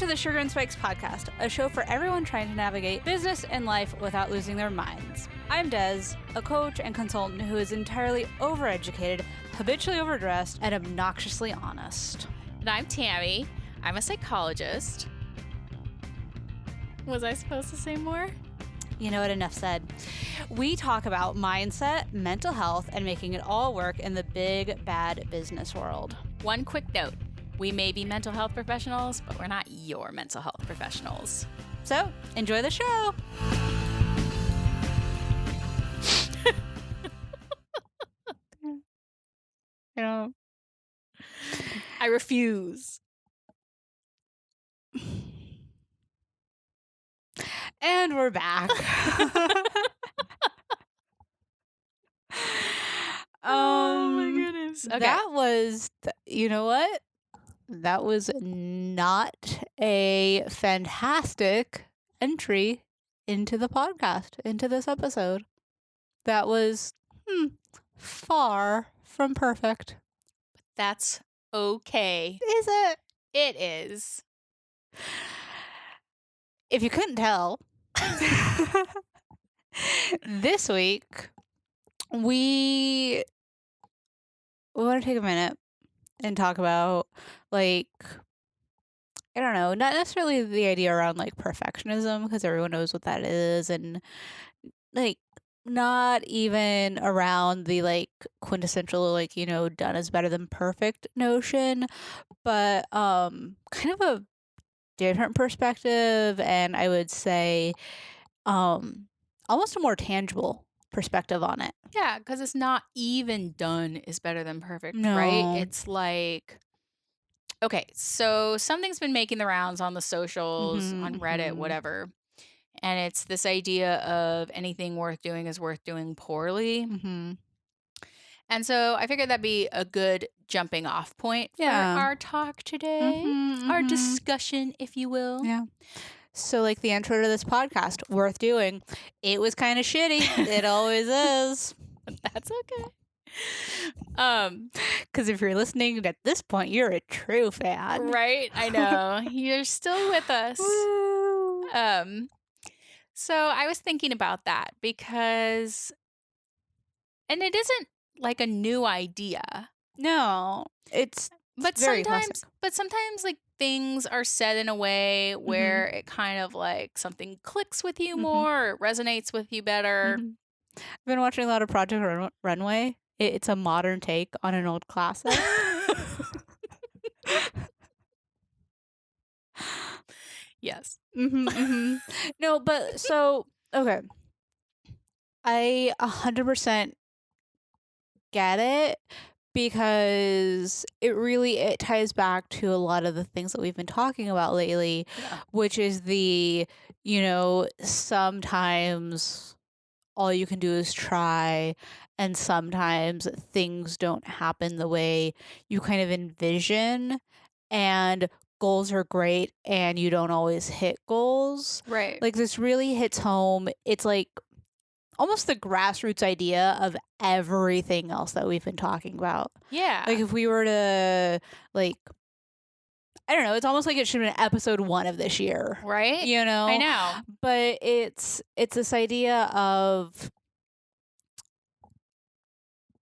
to the Sugar and Spikes podcast, a show for everyone trying to navigate business and life without losing their minds. I'm Dez, a coach and consultant who is entirely overeducated, habitually overdressed, and obnoxiously honest. And I'm Tammy. I'm a psychologist. Was I supposed to say more? You know what? Enough said. We talk about mindset, mental health, and making it all work in the big, bad business world. One quick note. We may be mental health professionals, but we're not your mental health professionals. So, enjoy the show! I refuse. And we're back. Oh my goodness. Okay. That was, you know what? That was not a fantastic entry into the podcast, into this episode. That was far from perfect. That's okay. Is it? It is. If you couldn't tell, this week we want to take a minute and talk about, like, I don't know, not necessarily the idea around, like, perfectionism, because everyone knows what that is, and, like, not even around the, like, quintessential, like, you know, done is better than perfect notion, but kind of a different perspective, and I would say almost a more tangible perspective on it. Yeah, because it's not even done is better than perfect, No. right? It's like, okay, so something's been making the rounds on the socials, on Reddit, whatever. And it's this idea of anything worth doing is worth doing poorly. And so I figured that'd be a good jumping off point for our talk today. Our discussion, if you will. Yeah. So, like, the intro to this podcast, worth doing. It was kind of shitty. It always is. That's okay. Because if you're listening at this point, you're a true fan. Right? I know. You're still with us. Woo. So I was thinking about that because, and it isn't like a new idea. No, it's very classic. But sometimes like things are said in a way where it kind of like something clicks with you more, or resonates with you better. I've been watching a lot of Project Runway. It's a modern take on an old classic. Yes. No, but so, okay. I 100% get it, because it ties back to a lot of the things that we've been talking about lately, which is the, you know, sometimes all you can do is try, and sometimes things don't happen the way you kind of envision, and goals are great and you don't always hit goals. Right. Like, this really hits home. It's like almost the grassroots idea of everything else that we've been talking about. Yeah. Like, if we were to, like, I don't know, it's almost like it should have been episode 1 of this year. Right? You know? I know. But it's this idea of,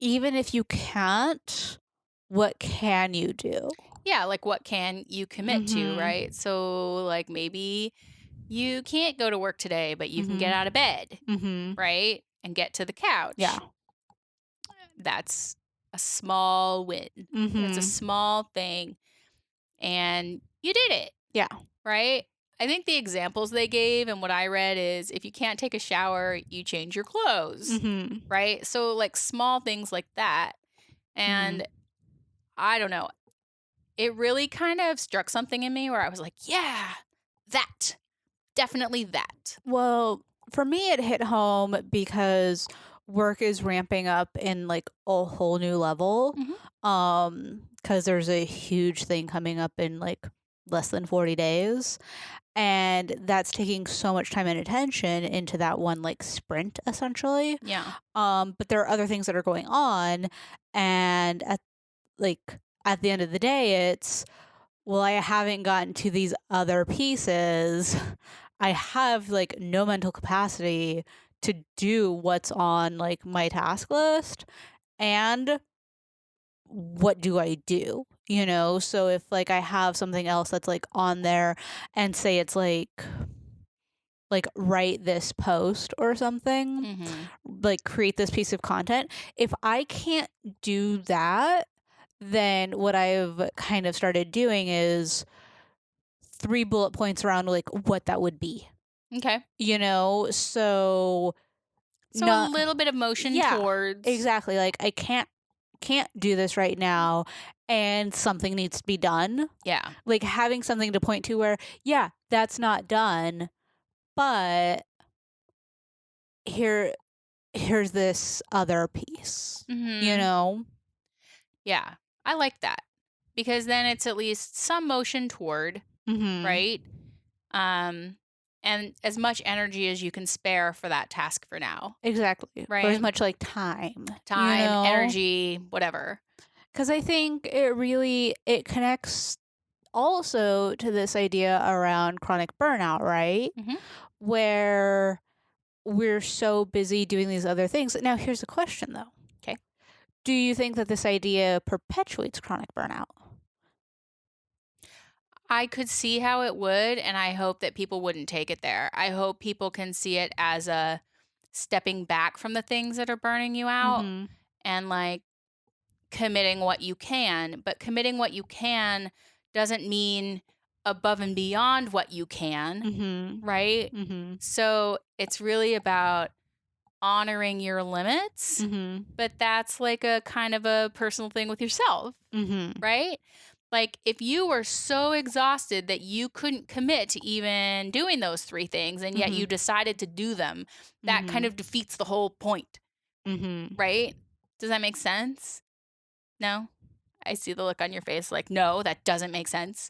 even if you can't, what can you do? Yeah, like what can you commit to, right? So like maybe you can't go to work today, but you can get out of bed, right? And get to the couch. Yeah. That's a small win. It's a small thing. And you did it. Yeah. Right? I think the examples they gave and what I read is if you can't take a shower, you change your clothes. Right? So like small things like that. And I don't know. It really kind of struck something in me where I was like, yeah, that. Definitely that. Well, for me, it hit home because work is ramping up in, like, a whole new level. Because there's a huge thing coming up in, like, less than 40 days. And that's taking so much time and attention into that one, like, sprint, essentially. Yeah. But there are other things that are going on. And at the end of the day, it's, well, I haven't gotten to these other pieces. I have like no mental capacity to do what's on like my task list. And what do I do? You know, so if like I have something else that's like on there and say it's like write this post or something, Mhm. like create this piece of content. If I can't do that, then what I've kind of started doing is 3 bullet points around like what that would be. Okay. You know, so So a not little bit of motion yeah, towards. exactly. Like I can't do this right now and something needs to be done. Yeah. Like having something to point to where, yeah, that's not done, but here here's this other piece, you Mhm. know? Yeah. I like that. Because then it's at least some motion toward, Mhm. right? Um and as much energy as you can spare for that task for now, Exactly. Or as right? much like time, you Time, know? energy, whatever. Cuz I think it connects also to this idea around chronic burnout, right? Mhm. Where we're so busy doing these other things. Now here's a question though. Okay. Do you think that this idea perpetuates chronic burnout? I could see how it would, and I hope that people wouldn't take it there. I hope people can see it as a stepping back from the things that are burning you out Mhm. and like committing what you can. But committing what you can doesn't mean above and beyond what you can, Mhm. right? Mhm. So it's really about honoring your limits, Mhm. but that's like a kind of a personal thing with yourself, Mhm. right? Like, if you were so exhausted that you couldn't commit to even doing those 3 things, and yet you Mhm. decided to do them, that kind Mhm. of defeats the whole point, Mhm. right? Does that make sense? No? I see the look on your face like, "No, that doesn't make sense."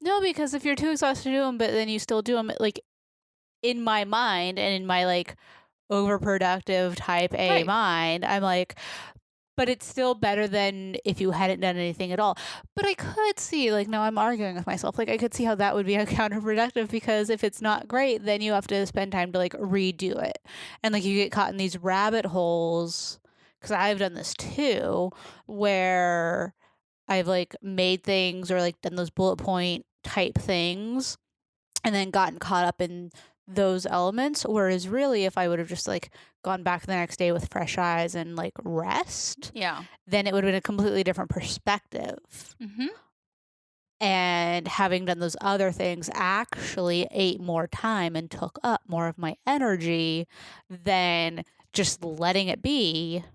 No, because if you're too exhausted to do them, but then you still do them, like in my mind and in my like overproductive type A Right. mind, I'm like, but it's still better than if you hadn't done anything at all. But I could see, like, no, I'm arguing with myself. Like, I could see how that would be counterproductive because if it's not great, then you have to spend time to like redo it. And like, you get caught in these rabbit holes. Cause I've done this too, where I've like made things or like done those bullet point type things and then gotten caught up in those elements. Whereas really, if I would have just like gone back the next day with fresh eyes and like rest, Yeah. then it would have been a completely different perspective. Mhm. And having done those other things actually ate more time and took up more of my energy than just letting it be.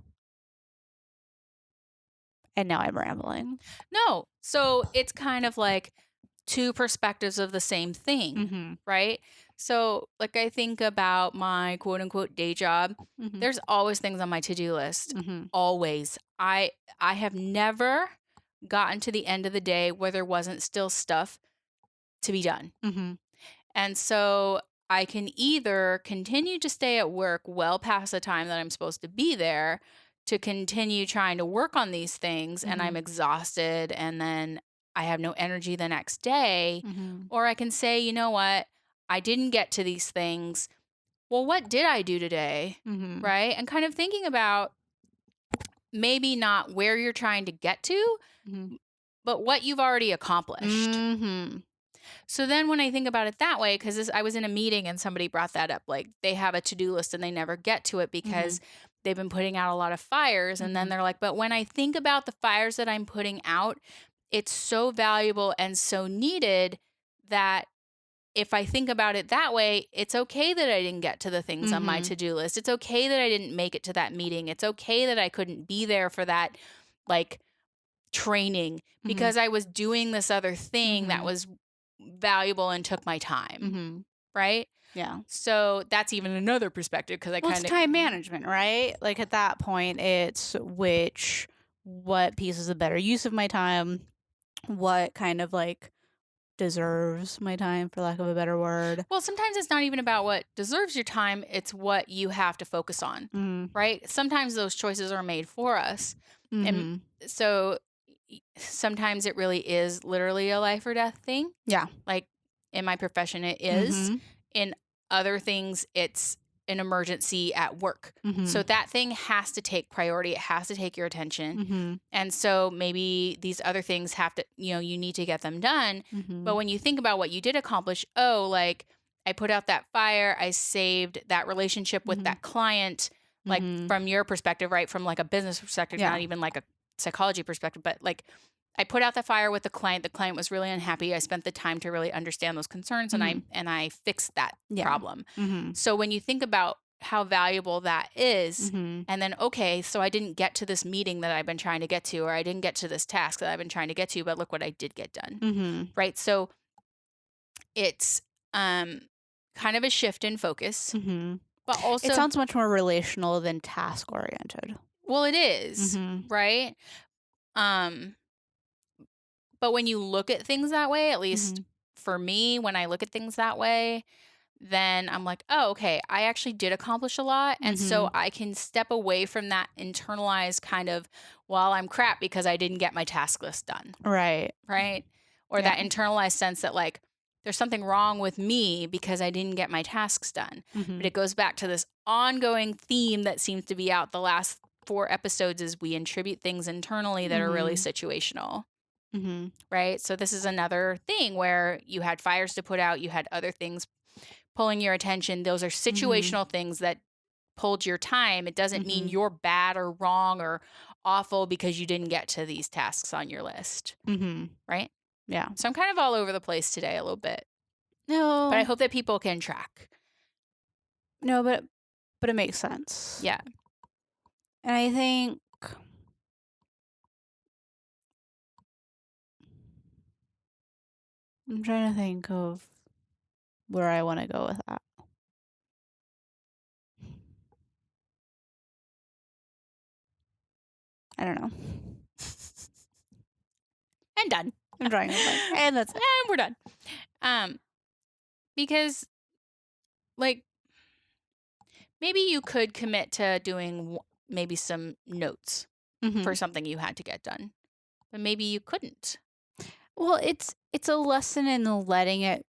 And now I'm rambling. No. So, it's kind of like 2 perspectives of the same thing, Mhm. right? So, like, I think about my quote unquote day job. Mhm. There's always things on my to-do list. Mhm. Always. I have never gotten to the end of the day where there wasn't still stuff to be done. Mhm. And so I can either continue to stay at work well past the time that I'm supposed to be there to continue trying to work on these things and I'm Mhm. exhausted and then I have no energy the next day. Mhm. Or I can say, you know what? I didn't get to these things. Well, what did I do today? Mhm. Right? And kind of thinking about maybe not where you're trying to get to, Mhm. but what you've already accomplished. Mhm. So then when I think about it that way, because I was in a meeting and somebody brought that up, like they have a to-do list and they never get to it Mhm. because they've been putting out a lot of fires. And then Mhm. they're like, but when I think about the fires that I'm putting out, it's so valuable and so needed that if I think about it that way, it's okay that I didn't get to the things on my Mhm. to-do list. It's okay that I didn't make it to that meeting. It's okay that I couldn't be there for that like training Mhm. because I was doing this other thing that Mhm. was valuable and took my time, Mhm. right? Yeah. So that's even another perspective because I Well, it's kind of, time management, right? Like at that point, it's what piece is a better use of my time? What kind of like deserves my time, for lack of a better word? well, sometimes it's not even about what deserves your time, it's what you have to focus on, Mm. right? Sometimes those choices are made for us. And Mhm. so sometimes it really is literally a life or death thing. Yeah. Like in my profession, it is. Mhm. In other things, it's an emergency at work. So Mhm. that thing has to take priority. It has to take your attention. Mhm. And so maybe these other things have to, you need to get them done. But Mhm. when you think about what you did accomplish, like I put out that fire, I saved that relationship with Mhm. that client, like Mhm. from your perspective, right? From like a business perspective, Yeah. not even like a psychology perspective, but like I put out the fire with the client. The client was really unhappy. I spent the time to really understand those concerns and Mhm. I fixed that Yeah. problem. Mhm. So when you think about how valuable that is, Mhm. and then okay, so I didn't get to this meeting that I've been trying to get to, or I didn't get to this task that I've been trying to get to, but look what I did get done. Mhm. Right? So it's kind of a shift in focus, Mhm. but It also sounds much more relational than task oriented. well it is, Mhm. right? Um but when you look at things that way, at least Mhm. for me, when I look at things that way, then I'm like, oh, okay, I actually did accomplish a lot. And so Mhm. I can step away from that internalized kind of, well, I'm crap because I didn't get my task list done. Right. Right. Or Yeah. that internalized sense that, like, there's something wrong with me because I didn't get my tasks done. But Mhm. it goes back to this ongoing theme that seems to be out the last 4 episodes is we attribute things internally that are really Mhm. situational. Mhm. Right. So this is another thing where you had fires to put out, you had other things pulling your attention. Those are Mhm. situational things that pulled your time. It doesn't mean Mhm. you're bad or wrong or awful because you didn't get to these tasks on your list, Mhm. right? Yeah. So I'm kind of all over the place today a little bit, but I No. hope that people can track. No, but it makes sense. Yeah. And I think I'm trying to think of where I want to go with that. I don't know. And done. I'm drawing a blank. And that's it. And we're done. Um, because like maybe you could commit to doing maybe some notes for Mhm. something you had to get done, but maybe you couldn't. Well, it's a lesson in letting it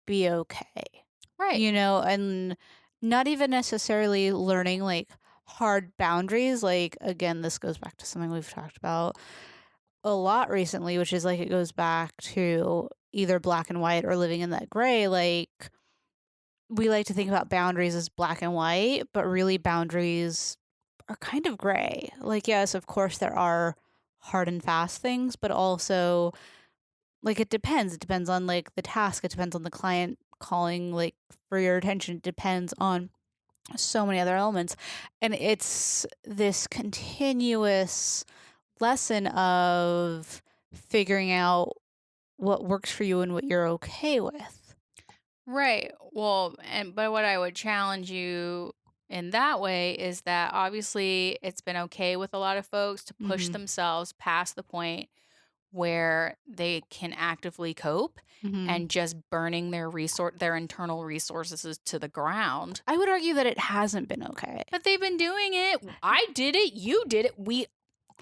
be okay. Right. And not even necessarily learning like hard boundaries. Like, again, this goes back to something we've talked about a lot recently, which is like it goes back to either black and white or living in that gray. Like, we like to think about boundaries as black and white, but really boundaries are kind of gray. Like, yes, of course, there are hard and fast things, but also like it depends. It depends on like the task. It depends on the client calling like for your attention. It depends on so many other elements. And it's this continuous lesson of figuring out what works for you and what you're okay with. Right. Well, but what I would challenge you in that way is that obviously it's been okay with a lot of folks to push Mhm. themselves past the point where they can actively cope Mhm. and just burning their internal resources to the ground. I would argue that it hasn't been okay. But they've been doing it. I did it, you did it. We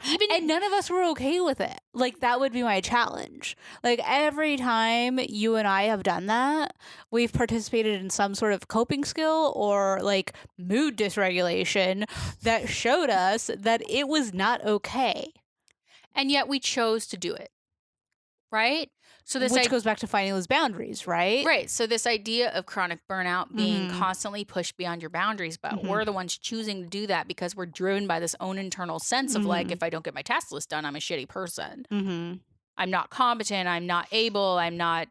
And even none of us were okay with it. Like, that would be my challenge. Like, every time you and I have done that, we've participated in some sort of coping skill or like mood dysregulation that showed us that it was not okay. and yet we chose to do it, right? So this Which I goes back to finding those boundaries, right? Right. So this idea of chronic burnout being Mhm. constantly pushed beyond your boundaries, but Mhm. we're the ones choosing to do that because we're driven by this own internal sense of like, Mhm. if I don't get my task list done, I'm a shitty person. Mhm. I'm not competent. I'm not able. I'm not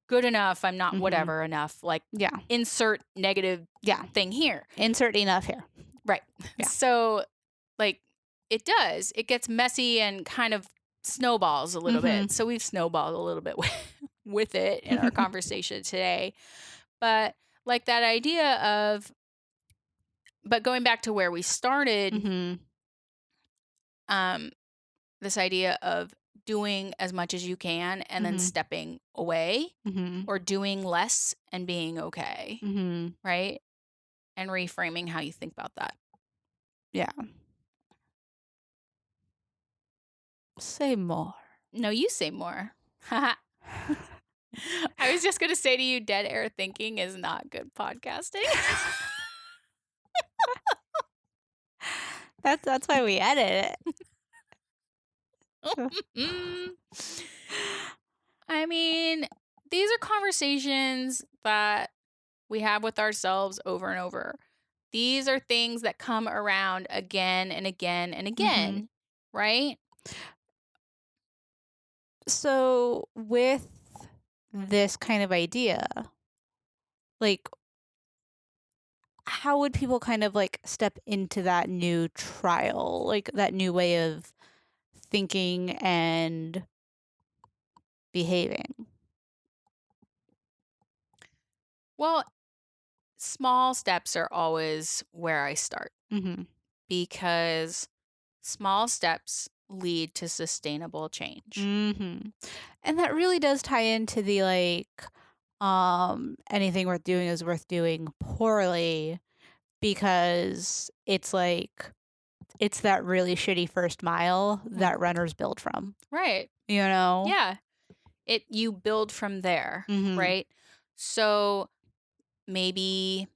good enough. I'm not Mhm. whatever enough. Like, Yeah. insert negative Yeah. thing here. Insert enough here. Right. Yeah. So, like, it does. It gets messy and kind of snowballs a little bit. Mhm. So we've snowballed a little bit with it in our conversation today. But like that idea of, but going back to where we started, Mhm. um, this idea of doing as much as you can and then Mhm. stepping away Mhm. or doing less and being okay, Mhm. right? And reframing how you think about that. Yeah. Say more. No, you say more. I was just going to say to you, dead air thinking is not good podcasting. That's why we edit it. I mean, these are conversations that we have with ourselves over and over. These are things that come around again and again and again, right? So with this kind of idea, like, how would people kind of like step into that new trial, like that new way of thinking and behaving? Well, small steps are always where I start Mm-hmm. because small steps lead to sustainable change. Mm-hmm. And that really does tie into the anything worth doing is worth doing poorly, because it's like it's that really shitty first mile that runners build from. Right. You know? Yeah. You build from there, Mm-hmm. right? So maybe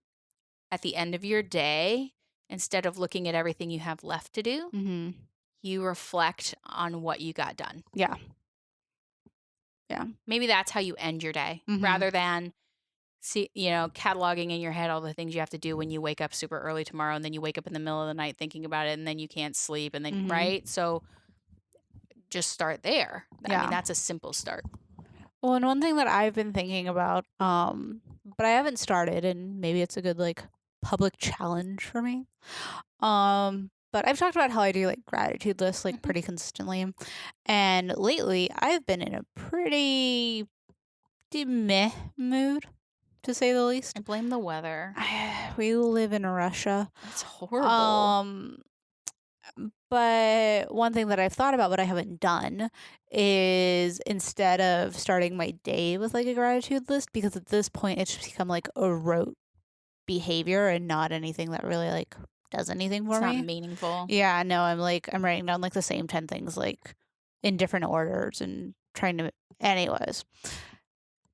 at the end of your day, instead of looking at everything you have left to do, Mm-hmm. you reflect on what you got done. Yeah. Yeah. Maybe that's how you end your day rather than cataloging in your head all the things you have to do when you wake up super early tomorrow, and then you wake up in the middle of the night thinking about it, and then you can't sleep, and then right? So just start there. I mean, that's a simple start. Well, and one thing that I've been thinking about, but I haven't started, and maybe it's a good like public challenge for me. But I've talked about how I do like gratitude lists like pretty consistently, and lately I've been in a pretty meh mood, to say the least. I blame the weather. We live in Russia. It's horrible. But one thing that I've thought about but I haven't done is, instead of starting my day with like a gratitude list, because at this point it's just become like a rote behavior and not anything that really like does anything for me. It's not meaningful. Yeah, no, I'm writing down like the same 10 things like in different orders and trying to, anyways.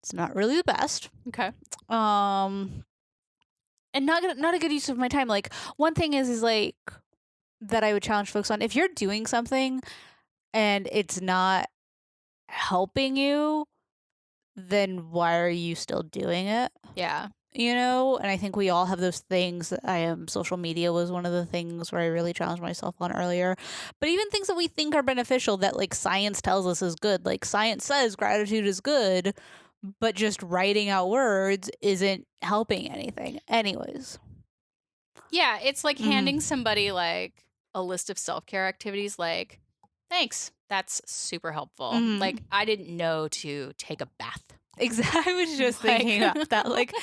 It's not really the best. Okay. And not a good use of my time. Like, one thing is like that I would challenge folks on: if you're doing something and it's not helping you, then why are you still doing it? Yeah. You know? And I think we all have those things. Social media was one of the things where I really challenged myself on earlier. But even things that we think are beneficial that like science tells us is good. Like, science says gratitude is good, but just writing out words isn't helping anything. Anyways. Yeah, it's like handing somebody like a list of self-care activities, like, thanks, that's super helpful. Like, I didn't know to take a bath. Exactly. I was just thinking about that. Like,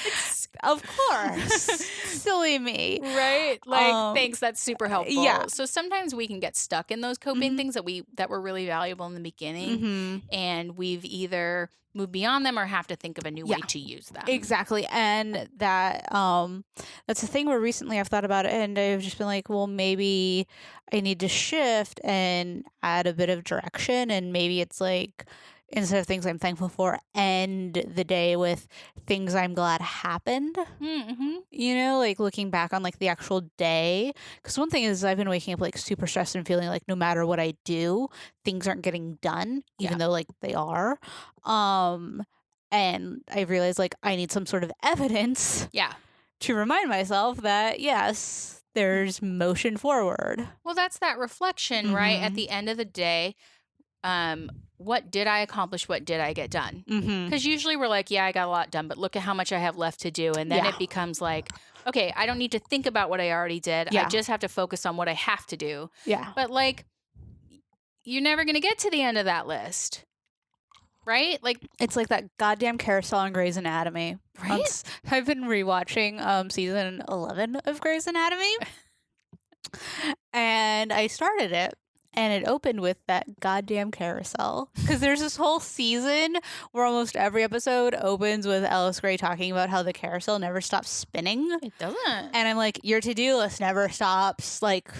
of course. Silly me. Right? Like, thanks, that's super helpful. Yeah. So sometimes we can get stuck in those coping things that were really valuable in the beginning. And we've either moved beyond them or have to think of a new way to use them. Exactly. And that's the thing where recently I've thought about it, and I've just been like, well, maybe I need to shift and add a bit of direction. And maybe it's like, instead of things I'm thankful for, end the day with things I'm glad happened. You know, like looking back on like the actual day. Because one thing is, I've been waking up like super stressed and feeling like no matter what I do, things aren't getting done, even though like they are. And I realized like I need some sort of evidence to remind myself that yes, there's motion forward. Well, that's that reflection, right? At the end of the day, what did I accomplish? What did I get done? Because usually we're like, yeah, I got a lot done, but look at how much I have left to do. And then it becomes like, okay, I don't need to think about what I already did. I just have to focus on what I have to do. But like, you're never going to get to the end of that list. Right? Like, it's like that goddamn carousel on Grey's Anatomy. Right? I've been rewatching season 11 of Grey's Anatomy. And I started it. And it opened with that goddamn carousel. Because there's this whole season where almost every episode opens with Alice Grey talking about how the carousel never stops spinning. It doesn't. And I'm like, your to-do list never stops, like,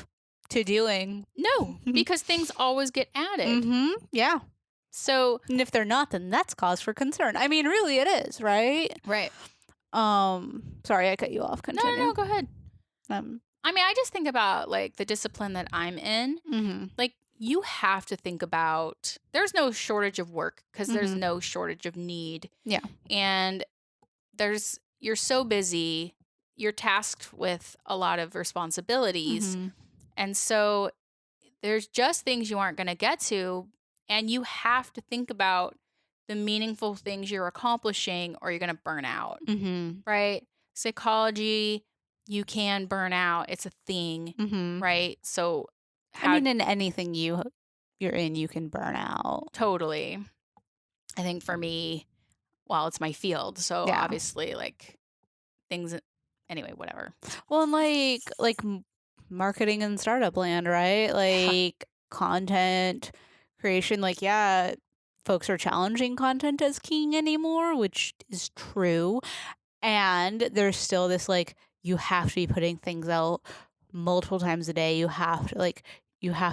to doing. No, because things always get added. Yeah. So, and if they're not, then that's cause for concern. I mean, really, it is, right? right. Sorry, I cut you off. Continue. No, go ahead. I mean, I just think about like the discipline that I'm in. Like, you have to think about there's no shortage of work because there's no shortage of need. Yeah. And you're so busy, you're tasked with a lot of responsibilities. And so there's just things you aren't going to get to. And you have to think about the meaningful things you're accomplishing or you're going to burn out. Right? Psychology, you can burn out. It's a thing. Right? So, I mean, in anything you're in, you can burn out. Totally. I think for me, well, it's my field. So Yeah. obviously, like things, anyway, whatever. Well, and like marketing and startup land, right? Like content creation, like, yeah, folks are challenging content as king anymore, which is true. And there's still this, like, you have to be putting things out multiple times a day. You have to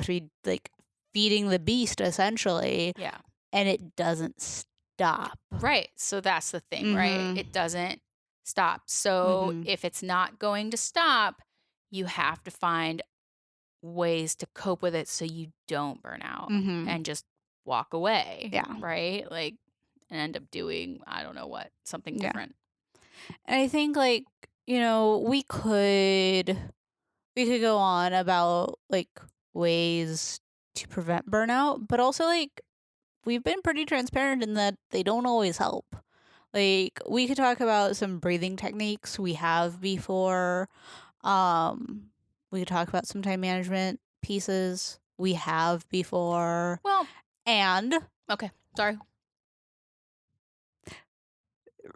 be like feeding the beast essentially. Yeah. And it doesn't stop. Right. So that's the thing, right? It doesn't stop. So if it's not going to stop, you have to find ways to cope with it so you don't burn out and just walk away. Yeah. Right? Like, and end up doing, I don't know what, something different. And I think, like, you know, we could go on about like ways to prevent burnout, but also like we've been pretty transparent in that they don't always help. Like, we could talk about some breathing techniques we have before. We could talk about some time management pieces we have before. Well, and okay, sorry.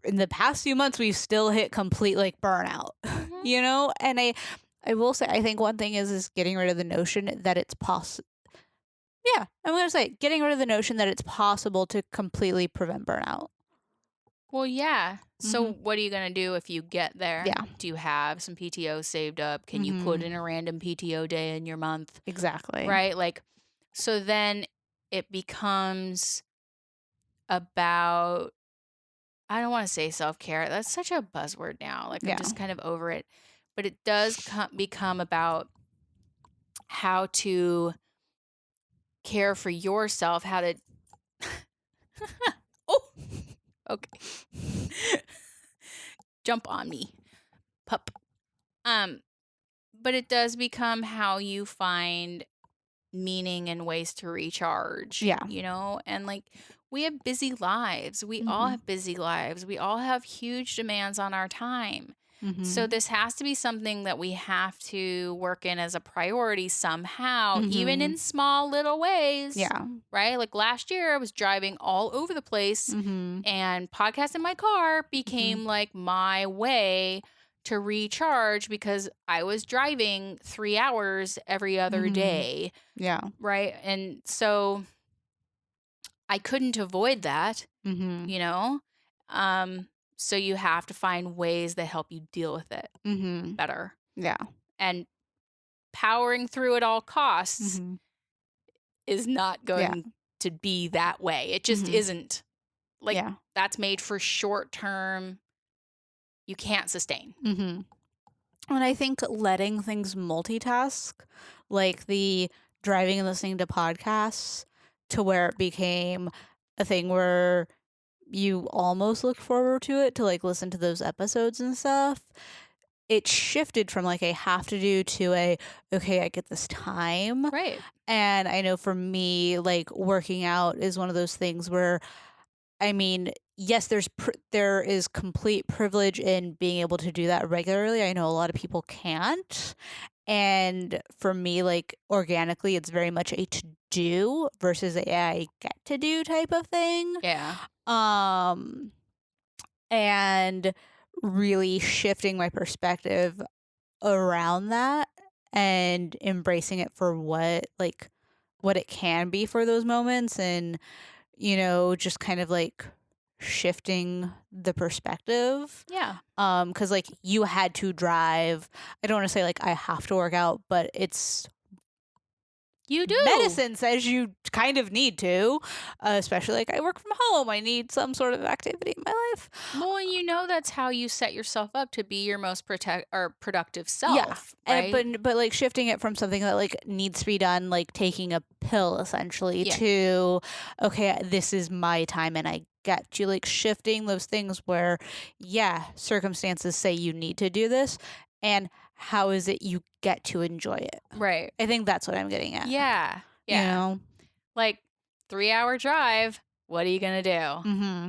In the past few months, we've still hit complete like burnout, you know? And I will say, I think one thing is getting rid of the notion that it's possible. Yeah, I'm going to say getting rid of the notion that it's possible to completely prevent burnout. Well, yeah. So what are you going to do if you get there? Yeah. Do you have some PTO saved up? Can you put in a random PTO day in your month? Exactly. Right? Like, so then it becomes about, I don't want to say self-care. That's such a buzzword now. Like, I'm just kind of over it. But it does become about how to care for yourself, how to... Oh, okay. Jump on me, pup. But it does become how you find meaning and ways to recharge. Yeah. You know, and like, we have busy lives. We all have busy lives. We all have huge demands on our time. So this has to be something that we have to work in as a priority somehow, even in small little ways. Yeah. Right? Like last year, I was driving all over the place and podcast in my car became like my way to recharge because I was driving 3 hours every other day. Yeah. Right? And so I couldn't avoid that, you know? So you have to find ways that help you deal with it better. Yeah. And powering through at all costs is not going to be that way. It just isn't. Like, that's made for short term. You can't sustain. And I think letting things multitask, like the driving and listening to podcasts, to where it became a thing where you almost look forward to it to like listen to those episodes and stuff. It shifted from like a have to do to a, okay, I get this time. Right. And I know for me, like working out is one of those things where, I mean, yes, there is complete privilege in being able to do that regularly. I know a lot of people can't. And for me, like organically, it's very much a to do versus a I get to do type of thing. Yeah. And really shifting my perspective around that and embracing it for what it can be for those moments, and, you know, just kind of like shifting the perspective. Yeah. 'Cause like you had to drive. I don't want to say like I have to work out, but it's You do. medicine says you kind of need to, especially like I work from home. I need some sort of activity in my life. Well, and you know that's how you set yourself up to be your most productive Yeah. self, right? But like shifting it from something that like needs to be done, like taking a pill essentially, Yeah. to okay, this is my time and I get to, like, shifting those things where, yeah, circumstances say you need to do this, and how is it you get to enjoy it? Right. I think that's what I'm getting at. Yeah. You Yeah. know? Like 3-hour drive. What are you going to do? Mm-hmm.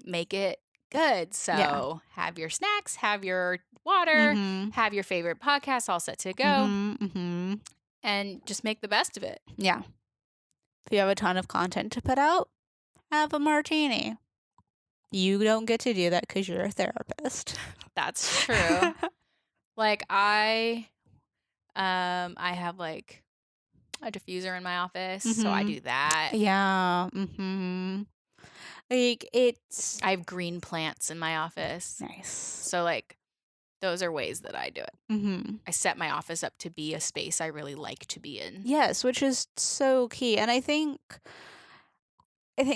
Make it good. Yeah. So have your snacks, have your water, Mm-hmm. have your favorite podcast all set to go, Mm-hmm. Mm-hmm. and just make the best of it. Yeah. If you have a ton of content to put out, have a martini. You don't get to do that because you're a therapist. That's true. Like I have like a diffuser in my office, so I Mm-hmm. do that. Yeah. Mm-hmm. Like, it's I have green plants in my office. nice. So like those are ways that I do it. Mm-hmm. I set my office up to be a space I really like to be in. Yes, which is so key. And I think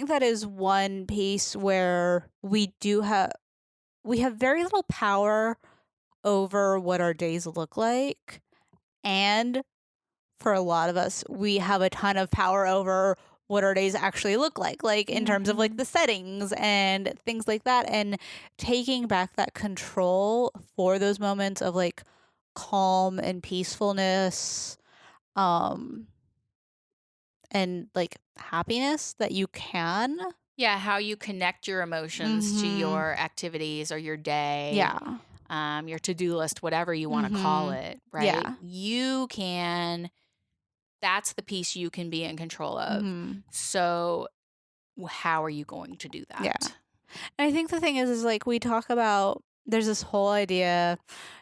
that is one piece where we have very little power over what our days look like. And for a lot of us, we have a ton of power over what our days actually look like in terms of like the settings and things like that. And taking back that control for those moments of like calm and peacefulness, um, and like happiness that you can. Yeah, how you connect your emotions to Mm-hmm. your activities or your day, Yeah. your to-do list, whatever you want to call Mm-hmm. it, right? Yeah. You can, that's the piece you can be in control of. Mm-hmm. So how are you going to do Yeah. that? And I think the thing is like we talk about, there's this whole idea,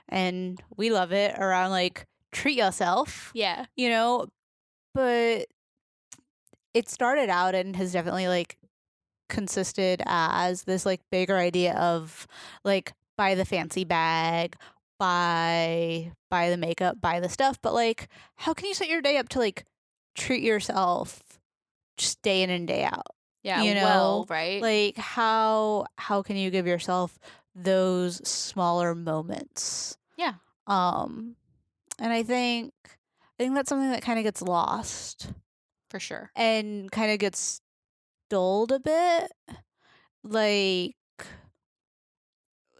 and we love it, around like treat yourself, Yeah. you know, but it started out and has definitely like consisted as this like bigger idea of like buy the fancy bag, buy the makeup, buy the stuff, but like how can you set your day up to like treat yourself just day in and day out? Yeah, You know, well, right? like how can you give yourself those smaller moments? Yeah, Um and I think that's something that kind of gets lost for sure. and kind of gets dulled a bit. Like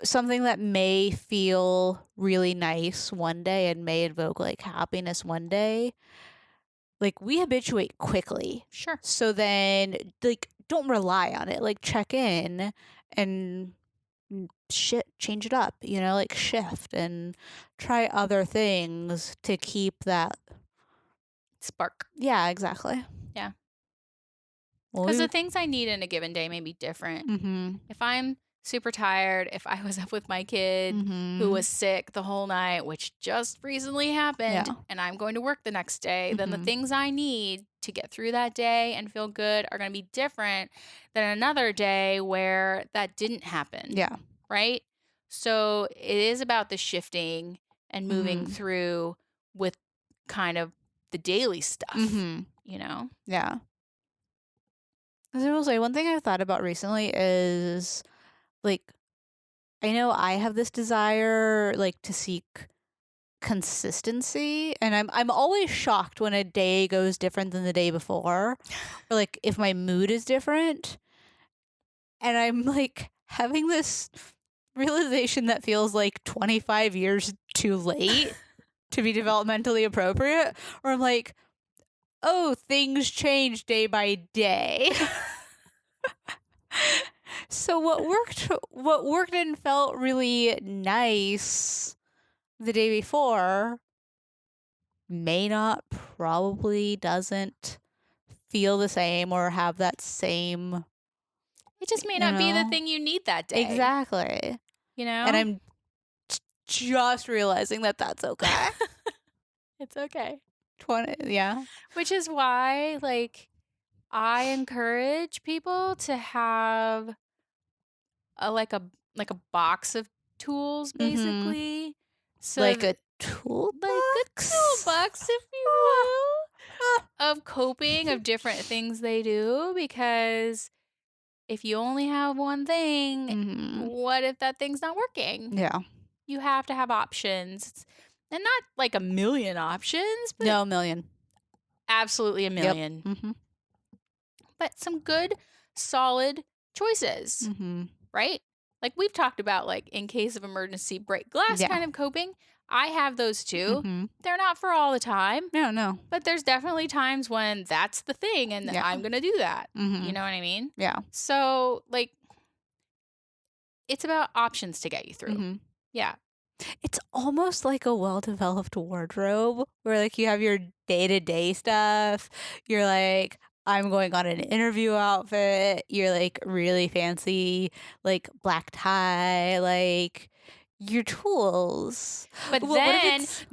something that may feel really nice one day and may evoke like happiness one day, like we habituate quickly. Sure. So then like don't rely on it. Like check in and shit, change it up, you know, like shift and try other things to keep that. Spark. Yeah, exactly. Yeah. Well, Because the things I need in a given day may be different. mm-hmm. If I'm super tired, if I was up with my kid Mm-hmm. who was sick the whole night, which just recently happened, Yeah. and I'm going to work the next day, then the Mhm. things I need to get through that day and feel good are going to be different than another day where that didn't happen. Yeah. Right? So it is about the shifting and moving Mhm. through with kind of the daily stuff, Mhm. you know? Yeah. 'Cause I will say one thing I've thought about recently is like I know I have this desire like to seek consistency, and I'm always shocked when a day goes different than the day before, or like if my mood is different, and I'm like having this realization that feels like 25 years too late to be developmentally appropriate, or I'm like, oh, things change day by day. So what worked and felt really nice the day before may not, probably doesn't feel the same or have that same, It just may you not be the know. thing you need that day. Exactly. You And know? I'm just realizing that that's okay. It's okay. 20, yeah. Which is why, like, I encourage people to have like a box of tools, Mhm. basically. So Like a like a toolbox. toolbox, if you will. of coping of different things they do, because if you only have one thing, what if that thing's not working? Yeah. You have to have options. And not like a million options, but No, a million. absolutely a Yep. million. But some good, solid choices, right? Like we've talked about, like in case of emergency, break glass Yeah. kind of coping. I have those too. They're not for all the time. No. But there's definitely times when that's the thing and Yeah. I'm going to do that. You know what I mean? Yeah. So, like, it's about options to get you through. Yeah. It's almost like a well-developed wardrobe where like you have your day-to-day stuff. You're like, I'm going on an interview outfit. You're like really fancy, like black tie, like your tools. But What if then, it's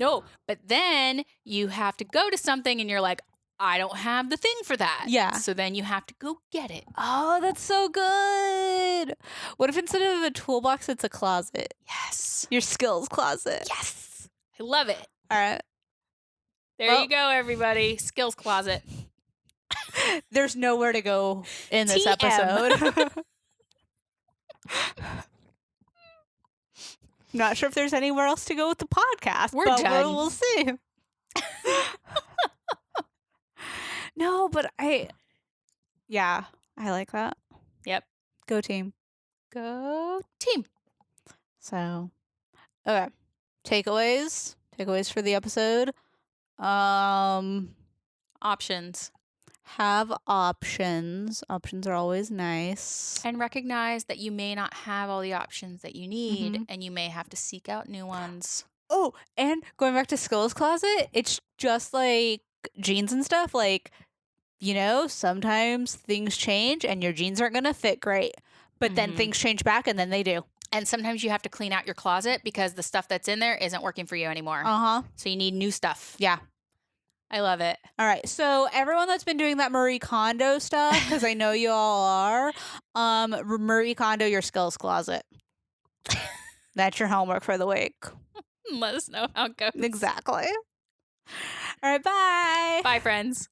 but then you have to go to something and you're like, I don't have the thing for that. Yeah. So then you have to go get it. Oh, that's so good. What if instead of a toolbox, it's a closet? Yes. Your skills closet. Yes. I love it. All right. There you go, everybody. Skills closet. There's nowhere to go in this TM. episode. Not sure if there's anywhere else to go with the podcast. We're but done. We'll see. No, but I like that. Yep. Go team. Go team. So, okay. Takeaways for the episode. Options. Have options. Options are always nice. And recognize that you may not have all the options that you need, and you may have to seek out new ones. Oh, and going back to skills closet, it's just like jeans and stuff. Like, you know, sometimes things change and your jeans aren't going to fit great, but then things change back and then they do. And sometimes you have to clean out your closet because the stuff that's in there isn't working for you anymore. So you need new stuff. Yeah. I love it. All right. So everyone that's been doing that Marie Kondo stuff, because I know you all are, Marie Kondo your skills closet. That's your homework for the week. Let us know how it goes. Exactly. All right. Bye. Bye, friends.